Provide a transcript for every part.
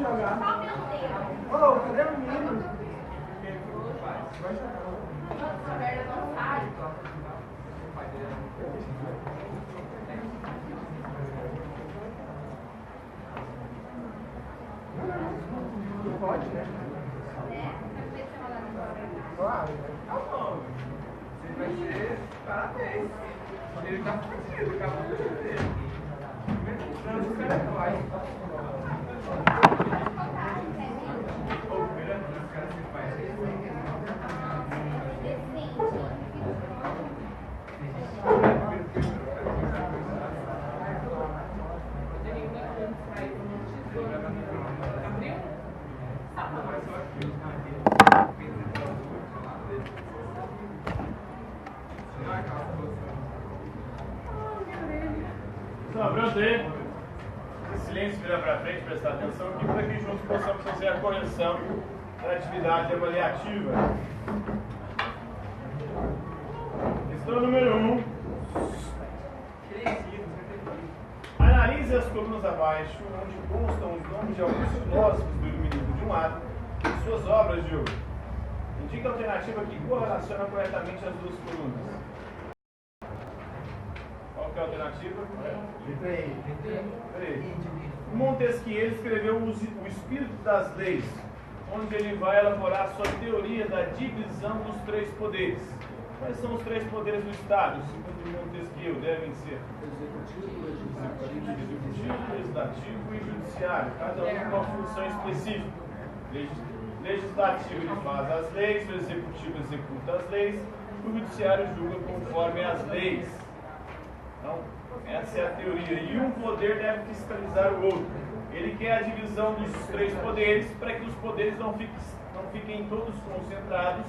jogar. Ô, cadê o menino? Vai jogar. Não pode, né? Claro. Tá bom. Você vai ser parabéns. Ele tá fudido, acabou de dizer. Não, os caras vai. Pronto aí. Silêncio, virar para frente, prestar atenção aqui para que juntos possamos fazer a correção da atividade avaliativa. Questão número 1. Analise as colunas abaixo, onde constam os nomes de alguns filósofos do iluminismo de um lado e suas obras de outro. Indique a alternativa que correlaciona corretamente as duas colunas. Qual que é a alternativa? Montesquieu escreveu o Espírito das Leis, onde ele vai elaborar sua teoria da divisão dos três poderes. Quais são os três poderes do Estado? Segundo Montesquieu, devem ser executivo, legislativo e judiciário, cada um com uma função específica. Legislativo ele faz as leis, o executivo executa as leis, o judiciário julga conforme as leis. Então, essa é a teoria. E um poder deve fiscalizar o outro. Ele quer a divisão dos três poderes para que os poderes não fiquem todos concentrados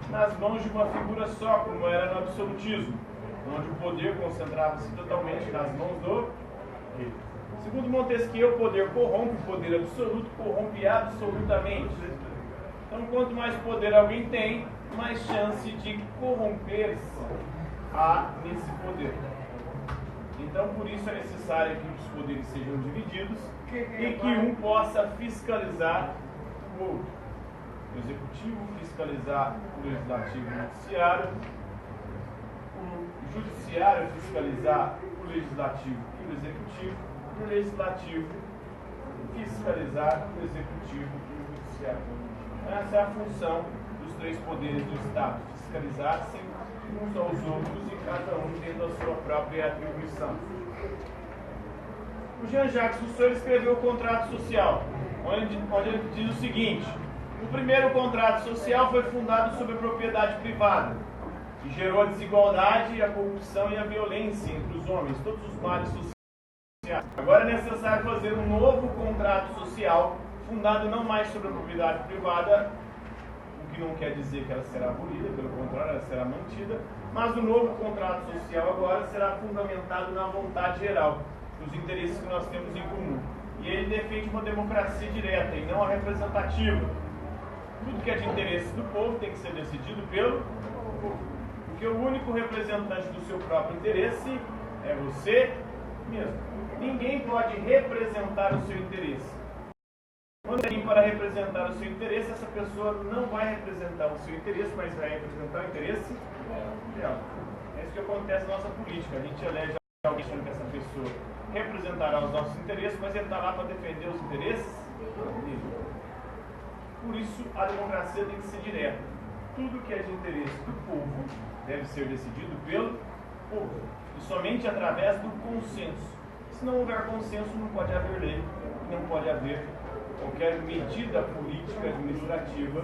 nas mãos de uma figura só, como era no absolutismo, onde o poder concentrava-se totalmente nas mãos do rei. Segundo Montesquieu, o poder corrompe, o poder absoluto corrompe absolutamente. Então, quanto mais poder alguém tem, mais chance de corromper-se há nesse poder. Então, por isso é necessário que os poderes sejam divididos e que um possa fiscalizar o outro. O executivo fiscalizar o legislativo e o judiciário, o judiciário fiscalizar o legislativo e o executivo, e o legislativo fiscalizar o executivo e o judiciário. Essa é a função dos três poderes do Estado: fiscalizar-se uns aos outros e cada um tendo a sua própria atribuição. O Jean-Jacques Rousseau escreveu o Contrato Social, onde ele diz o seguinte: o primeiro contrato social foi fundado sobre a propriedade privada, que gerou a desigualdade, a corrupção e a violência entre os homens, todos os males sociais. Agora é necessário fazer um novo contrato social, fundado não mais sobre a propriedade privada, o que não quer dizer que ela será abolida, pelo contrário, ela será mantida, mas o novo contrato social agora será fundamentado na vontade geral, nos interesses que nós temos em comum. E ele defende uma democracia direta e não a representativa. Tudo que é de interesse do povo tem que ser decidido pelo povo. Porque o único representante do seu próprio interesse é você mesmo. Ninguém pode representar o seu interesse. Quando alguém para representar o seu interesse, essa pessoa não vai representar o seu interesse, mas vai representar o interesse dela. É isso que acontece na nossa política. A gente elege alguém achando que essa pessoa representará os nossos interesses, mas ele está lá para defender os interesses dele. Por isso, a democracia tem que ser direta. Tudo que é de interesse do povo deve ser decidido pelo povo. E somente através do consenso. Se não houver consenso, não pode haver lei, não pode haver qualquer medida política administrativa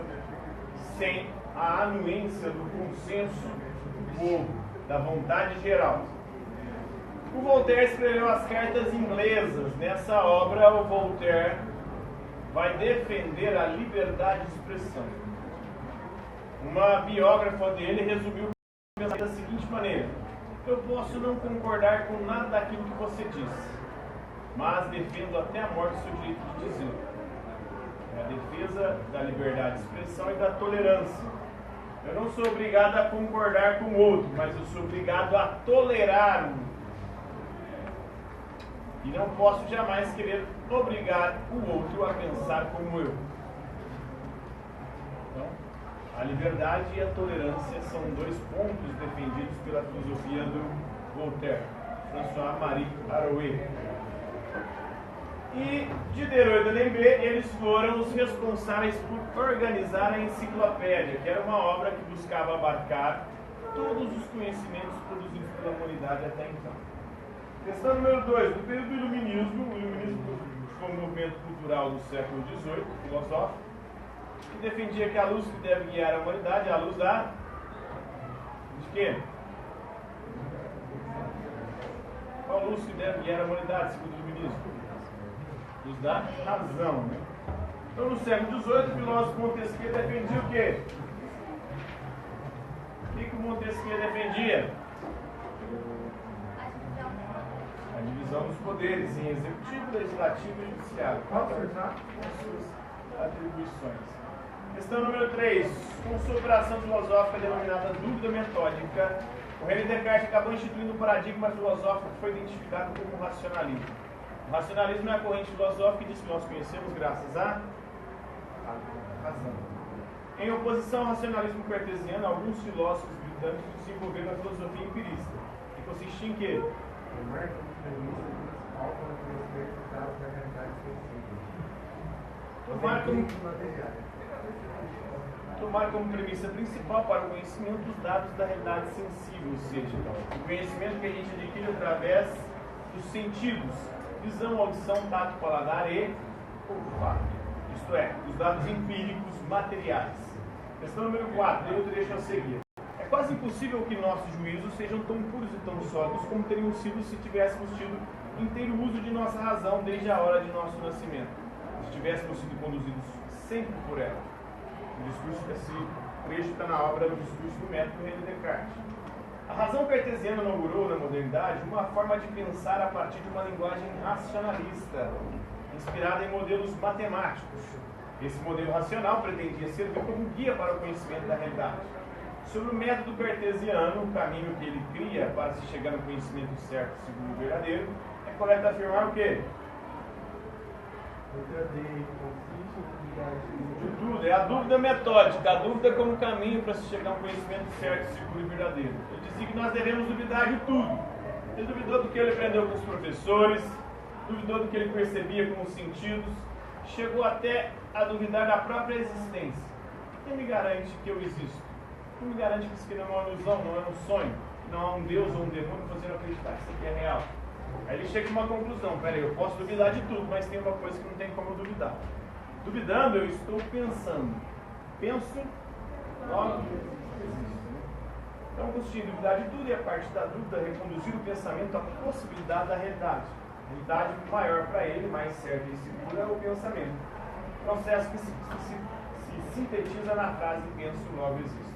sem a anuência do consenso do povo, da vontade geral. O Voltaire escreveu as cartas inglesas. Nessa obra, o Voltaire vai defender a liberdade de expressão. Uma biógrafa dele resumiu o pensamento da seguinte maneira: eu posso não concordar com nada daquilo que você disse, mas defendo até a morte o seu direito de dizer. É a defesa da liberdade de expressão e da tolerância. Eu não sou obrigado a concordar com o outro, mas eu sou obrigado a tolerar o outro. E não posso jamais querer obrigar o outro a pensar como eu. Então, a liberdade e a tolerância são dois pontos defendidos pela filosofia do Voltaire, François-Marie Arouet. E Diderot e D'Alembert, eles foram os responsáveis por organizar a Enciclopédia, que era uma obra que buscava abarcar todos os conhecimentos produzidos pela humanidade até então. Questão número 2. No período do Iluminismo, o Iluminismo foi um movimento cultural do século XVIII, filosófico, que defendia que a luz que deve guiar a humanidade é a luz da... de quê? Qual luz que deve guiar a humanidade, segundo o Iluminismo? Luz da razão, né? Então, no século XVIII, o filósofo Montesquieu defendia o quê? O que o Montesquieu defendia? A divisão dos poderes em executivo, legislativo e judiciário. Qual são as suas atribuições? Questão número 3. Com sua operação filosófica denominada dúvida metódica, o René Descartes acabou instituindo um paradigma filosófico que foi identificado como racionalismo. O racionalismo é a corrente filosófica que diz que nós conhecemos graças à razão. Em oposição ao racionalismo cartesiano, alguns filósofos britânicos desenvolveram a filosofia empirista, que consiste em quê? Tomar como premissa principal para o conhecimento os dados da realidade sensível, ou seja, o conhecimento que a gente adquire através dos sentidos, visão, audição, tato, paladar e olfato. Isto é, os dados empíricos materiais. Questão número 4, eu deixo a seguir. É quase impossível que nossos juízos sejam tão puros e tão sólidos como teriam sido se tivéssemos tido inteiro uso de nossa razão desde a hora de nosso nascimento, se tivéssemos sido conduzidos sempre por ela. O discurso desse trecho está na obra do discurso do método René Descartes. A razão cartesiana inaugurou na modernidade uma forma de pensar a partir de uma linguagem racionalista, inspirada em modelos matemáticos. Esse modelo racional pretendia servir como guia para o conhecimento da realidade. Sobre o método cartesiano, o caminho que ele cria para se chegar no conhecimento certo, segundo o verdadeiro, é correto afirmar o quê? De tudo, é a dúvida metódica, a dúvida como caminho para se chegar a um conhecimento certo, seguro e verdadeiro. Ele dizia que nós devemos duvidar de tudo. Ele duvidou do que ele aprendeu com os professores, duvidou do que ele percebia com os sentidos, chegou até a duvidar da própria existência. Quem me garante que eu existo? Quem me garante que isso aqui não é uma ilusão, não é um sonho, não há um Deus ou um demônio fazendo acreditar que isso aqui é real? Aí ele chega a uma conclusão: peraí, eu posso duvidar de tudo, mas tem uma coisa que não tem como eu duvidar. Duvidando, eu estou pensando. Penso, logo existo. Então, consistia em duvidar de tudo e, a partir da dúvida, reconduzir o pensamento à possibilidade da realidade. A realidade maior para ele, mais certa e segura, é o pensamento. Processo que se sintetiza na frase penso, logo existo.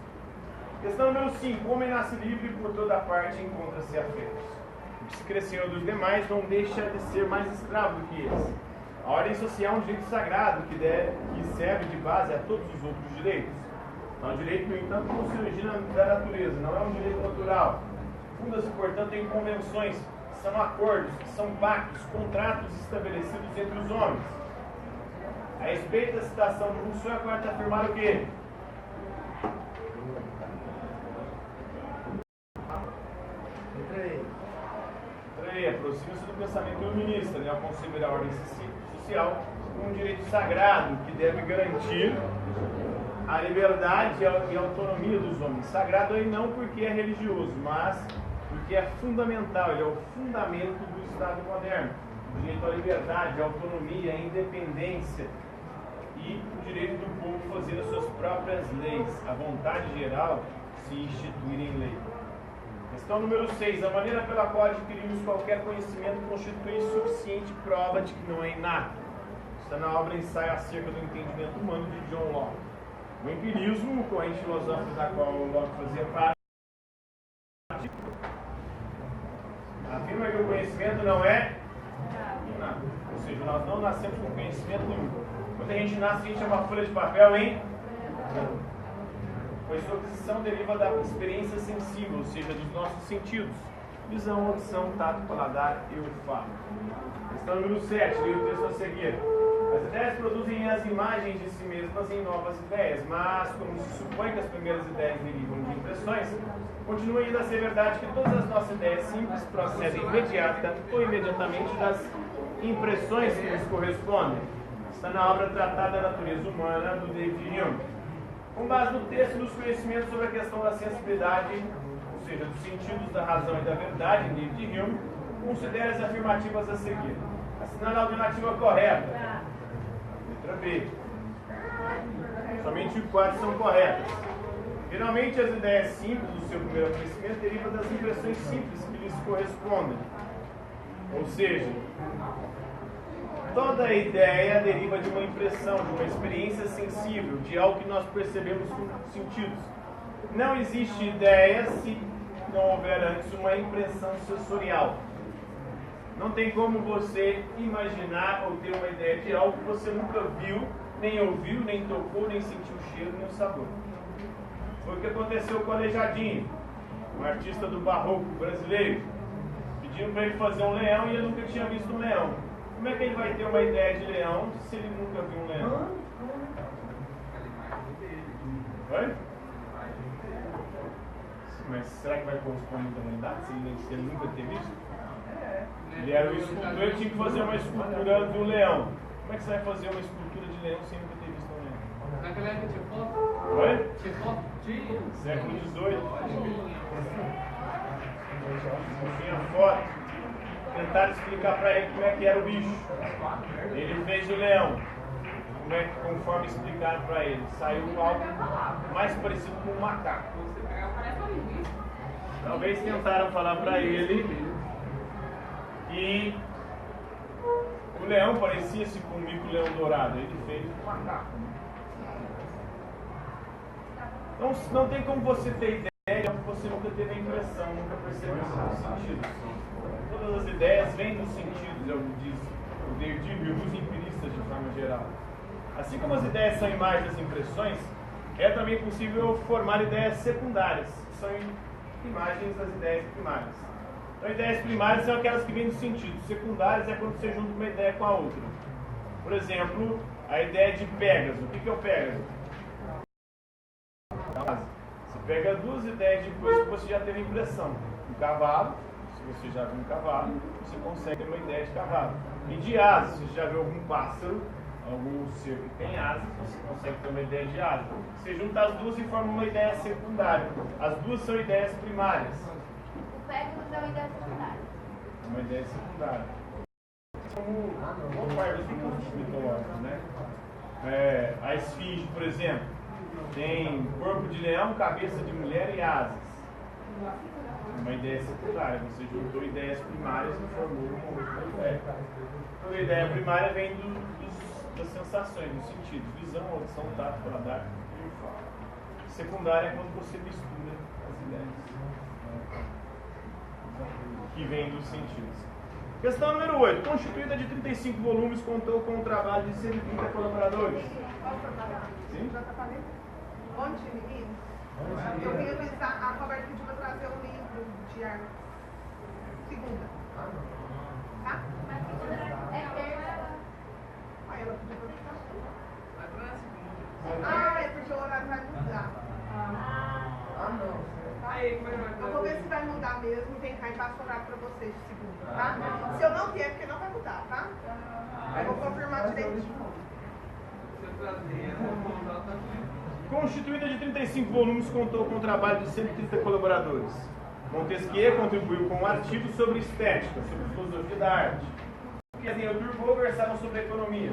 Questão número 5. O homem nasce livre e por toda parte encontra-se afetos. O que se cresceu dos demais não deixa de ser mais escravo do que eles. A ordem social é um direito sagrado que serve de base a todos os outros direitos. É um direito, no entanto, não se origina da natureza, não é um direito natural. Funda-se, portanto, em convenções, que são acordos, que são pactos, contratos estabelecidos entre os homens. A respeito da citação do Rousseau, é correto afirmar o quê? Aproxima-se do pensamento iluminista, né, ao conceber a ordem social como um direito sagrado que deve garantir a liberdade e a autonomia dos homens. Sagrado aí não porque é religioso, mas porque é fundamental, ele é o fundamento do Estado moderno. O direito à liberdade, à autonomia, à independência e o direito do povo fazer as suas próprias leis, a vontade geral se instituir em lei. Questão número 6. A maneira pela qual adquirimos qualquer conhecimento constitui suficiente prova de que não é inato. Está na obra Ensaio acerca do entendimento humano de John Locke. O empirismo, corrente filosófica da qual Locke fazia parte, afirma que o conhecimento não é inato. Ou seja, nós não nascemos com conhecimento nenhum. Quando a gente nasce, a gente é uma folha de papel em pois sua aquisição deriva da experiência sensível, ou seja, dos nossos sentidos. visão, audição, tato, paladar e olfato. Questão número 7, leia o texto a seguir. As ideias produzem as imagens de si mesmas em novas ideias, mas como se supõe que as primeiras ideias derivam de impressões, continua ainda a ser verdade que todas as nossas ideias simples procedem imediata ou imediatamente das impressões que lhes correspondem. Está na obra Tratada da Natureza Humana, do David Hume. Com base no texto dos conhecimentos sobre a questão da sensibilidade, ou seja, dos sentidos da razão e da verdade, David Hume, considera as afirmativas a seguir. Assinale a alternativa correta. Letra B. Somente 4 são corretas. Geralmente, as ideias simples do seu primeiro conhecimento derivam das impressões simples que lhes correspondem. Ou seja, toda ideia deriva de uma impressão, de uma experiência sensível, de algo que nós percebemos com os sentidos. Não existe ideia se não houver antes uma impressão sensorial. Não tem como você imaginar ou ter uma ideia de algo que você nunca viu, nem ouviu, nem tocou, nem sentiu o cheiro, nem o sabor. Foi o que aconteceu com o Aleijadinho, um artista do barroco brasileiro. Pediram para ele fazer um leão e ele nunca tinha visto um leão. Como é que ele vai ter uma ideia de leão se ele nunca viu um leão? Oi? Mas será que vai corresponder à realidade se ele nunca ter visto? Ele era o escultor, ele tinha que fazer uma escultura do leão. Como é que você vai fazer uma escultura de leão sem nunca ter visto um leão? Naquela época tinha foto? Oi? Tinha foto? Tinha. Século XVIII. Não tinha foto. Tentaram explicar para ele como é que era o bicho. Ele fez o leão. Como é que, conforme explicaram para ele, saiu algo mais parecido com um macaco. Talvez tentaram falar para ele que o leão parecia-se com um mico-leão dourado. Ele fez um macaco. Então, não tem como você ter ideia porque você nunca teve a impressão, nunca percebeu os sentidos. Todas as ideias vêm dos sentidos, é o que diz o David Hume, os empiristas de forma geral. Assim como as ideias são imagens e impressões, é também possível formar ideias secundárias, que são imagens das ideias primárias. Então, ideias primárias são aquelas que vêm dos sentidos. Secundárias é quando você junta uma ideia com a outra. Por exemplo, a ideia de Pégaso. O que é o Pégaso? Você pega duas ideias de coisas que você já teve impressão. Um cavalo, se você já viu um cavalo, você consegue ter uma ideia de cavalo. E de asas, se você já viu algum pássaro, algum ser que tem asas, você consegue ter uma ideia de asa. Você junta as duas e forma uma ideia secundária. As duas são ideias primárias. O Pégaso é uma ideia secundária. Uma ideia secundária. Como parte dos mitos mitológicos, né? A esfinge, por exemplo, tem corpo de leão, cabeça de mulher e asas. Uma ideia secundária. Você juntou ideias primárias e formou uma outra ideia. Toda ideia primária vem das sensações, dos sentidos, visão, audição, tato, paladar e olfato. Secundária é quando você mistura as ideias que vêm dos sentidos. Questão número 8. Constituída de 35 volumes, contou com um trabalho de 130 colaboradores. Sim? Onde, menino? Eu queria pensar, a Roberta pediu para trazer um livro de arte. Segunda. Tá? Aí ela pediu para ficar. É porque o horário vai mudar. Aí, como é que vai Eu vou ver se vai mudar mesmo e vem cá e passo o horário para vocês de segunda, tá? Se eu não vier, porque não vai mudar, tá? Eu vou confirmar direitinho. Se eu trazer, eu vou contar também. Constituída de 35 volumes, contou com um trabalho de 130 colaboradores. Montesquieu contribuiu com um artigo sobre estética, sobre filosofia da arte. Piazinho Turgot versaram sobre economia.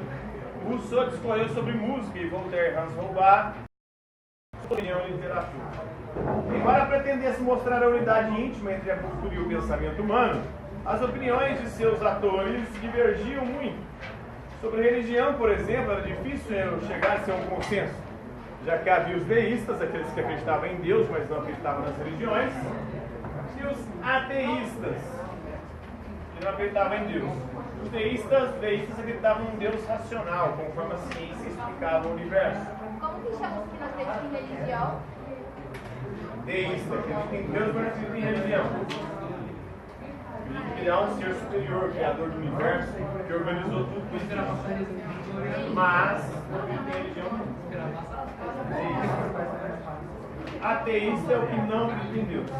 Rousseau discorreu sobre música e Voltaire Hans Holbein sobre opinião e literatura. Embora pretendesse mostrar a unidade íntima entre a cultura e o pensamento humano, as opiniões de seus atores divergiam muito. Sobre religião, por exemplo, era difícil chegar-se a um consenso, já que havia os deístas, aqueles que acreditavam em Deus, mas não acreditavam nas religiões, e os ateístas, que não acreditavam em Deus. Os deístas acreditavam em um Deus racional, conforme a ciência explicava o universo. Como que chama os que não acreditam em religião? Deísta, acredita em Deus, mas não acredita em religião. Acredito que ele é um ser superior, criador do universo, que organizou tudo que existe. Mas não tem religião nenhuma. Ateísta é o que não acredita em Deus.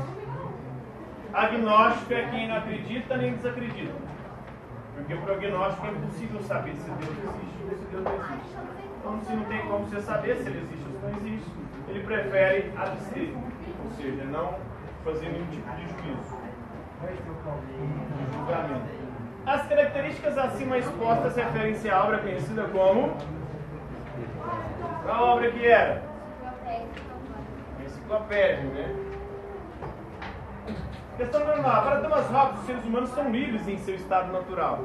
Agnóstico é quem não acredita nem desacredita. Porque para o agnóstico é impossível saber se Deus existe ou se Deus não existe. Então, se não tem como você saber se ele existe ou se não existe, ele prefere abster, ou seja, não fazer nenhum tipo de juízo, de julgamento. As características acima expostas referem-se à obra conhecida como... Qual obra que era? Enciclopédia, né? Questão normal. Para Thomas Hobbes, os seres humanos são livres em seu estado natural,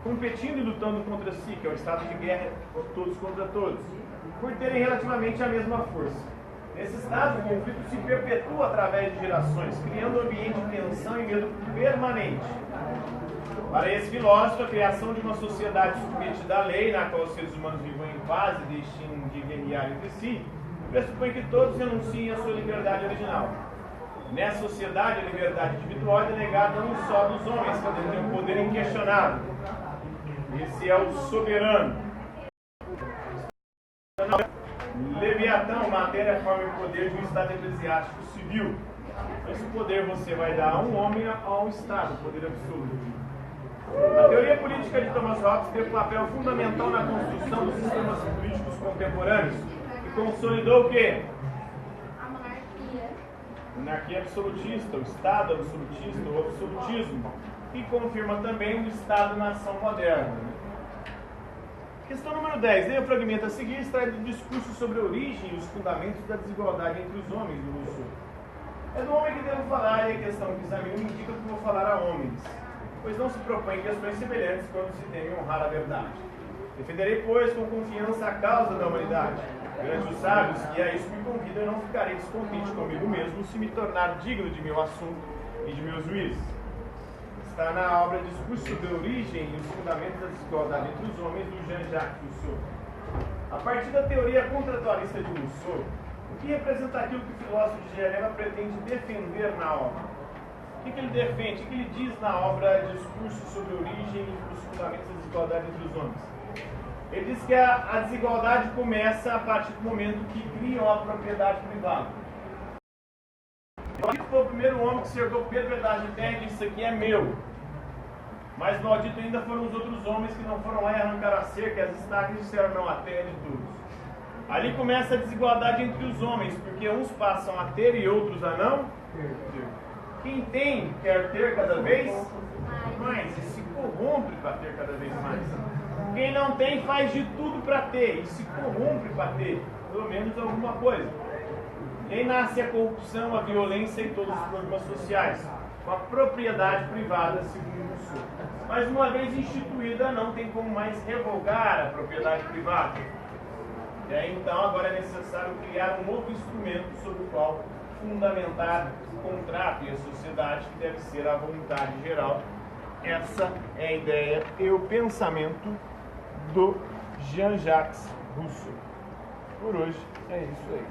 competindo e lutando contra si, que é o estado de guerra, todos contra todos, por terem relativamente a mesma força. Nesse estado, o conflito se perpetua através de gerações, criando um ambiente de tensão e medo permanente. Para esse filósofo, a criação de uma sociedade submetida à lei, na qual os seres humanos vivam em paz e deixem de guerrear entre si, pressupõe que todos renunciem à sua liberdade original. Nessa sociedade, a liberdade individual é delegada não só dos homens, que têm um poder inquestionável. Esse é o soberano. Leviatão, matéria, forma e poder de um Estado eclesiástico civil. Esse poder você vai dar a um homem ou a um Estado, poder absoluto. A teoria política de Thomas Hobbes teve um papel fundamental na construção dos sistemas políticos contemporâneos e consolidou o quê? A monarquia. Monarquia absolutista, o Estado absolutista, o absolutismo, e confirma também o Estado-nação moderno. Questão número 10. Leia o fragmento a seguir, extrai do discurso sobre a origem e os fundamentos da desigualdade entre os homens do Rousseau. É do homem que devo falar, e a questão que examino indica que vou falar a homens, pois não se propõe questões semelhantes quando se teme honrar a verdade. Defenderei, pois, com confiança a causa da humanidade. Perante os sábios, e a isso me convidam, eu não ficarei descontente comigo mesmo se me tornar digno de meu assunto e de meus juízes. Está na obra Discurso sobre a origem e os fundamentos da desigualdade entre os homens, do Jean-Jacques Rousseau. A partir da teoria contratualista de Rousseau, o que representa aquilo que o filósofo de Genebra pretende defender na obra? O que ele defende? O que ele diz na obra Discurso sobre a origem e os fundamentos da desigualdade entre os homens? Ele diz que a desigualdade começa a partir do momento que criam a propriedade privada. Maldito foi o primeiro homem que cercou o pedaço de terra e disse: isso aqui é meu. Mas maldito ainda foram os outros homens que não foram lá e arrancaram a cerca e as estacas e disseram: não, a terra é de todos. Ali começa a desigualdade entre os homens, porque uns passam a ter e outros a não ter. Quem tem quer ter cada vez mais e se corrompe para ter cada vez mais. Quem não tem faz de tudo para ter e se corrompe para ter pelo menos alguma coisa. E aí nasce a corrupção, a violência e todos os problemas sociais, com a propriedade privada, segundo Rousseau. Mas uma vez instituída, não tem como mais revogar a propriedade privada. E aí, então, agora é necessário criar um novo instrumento sobre o qual fundamentar o contrato e a sociedade, que deve ser a vontade geral. Essa é a ideia e o pensamento do Jean-Jacques Rousseau. Por hoje é isso aí.